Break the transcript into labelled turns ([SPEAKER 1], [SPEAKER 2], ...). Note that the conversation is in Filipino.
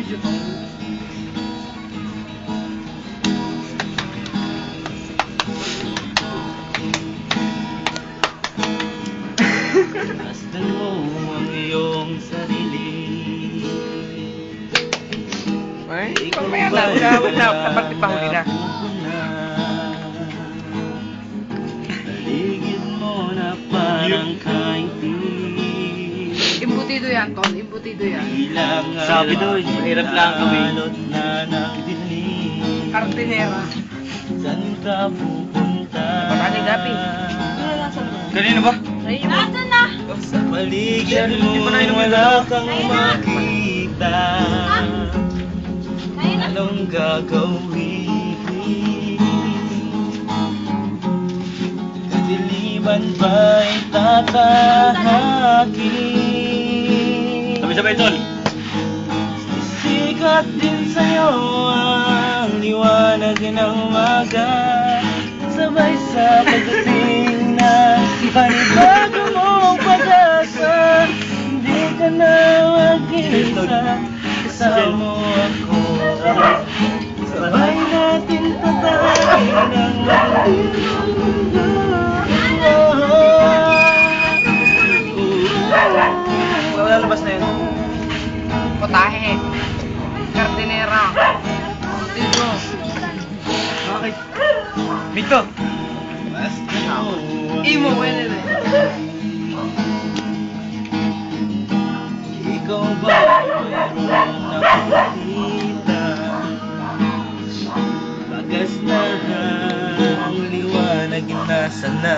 [SPEAKER 1] video to.
[SPEAKER 2] Masdan mo ang iyong sarili.
[SPEAKER 1] Ay, mamaya na. Dapat ipahuli na.
[SPEAKER 2] Paligid mo na parang kaintig.
[SPEAKER 1] Imbutido yan, Tol. Imbutido yan.
[SPEAKER 2] Sabi doon, mahirap lang gawin.
[SPEAKER 1] Kartinera.
[SPEAKER 2] Saan ka pupunta?
[SPEAKER 1] Pataling gapi.
[SPEAKER 2] Kanino ba?
[SPEAKER 3] Nasa na!
[SPEAKER 2] Sa paligid mo wala kang makita. Anong gagawin? Kadiliman ba'y tatahakin? Sabay-sabay, Tol! Sikat din sa'yo ang liwanag ng umaga. Sabay sa pagdating na panibago mong pag-asa. Hindi ka na mag-isa, kasama mo ako. Sabay natin tatakin ang mundo. Wala labas na yun.
[SPEAKER 1] Potahe. Kartinera. Imbutido.
[SPEAKER 2] Bakit? Mito!
[SPEAKER 1] Imo, pwede na.
[SPEAKER 2] Ikaw ba mayroon nakikita? Bagas na ang liwanag nasa na.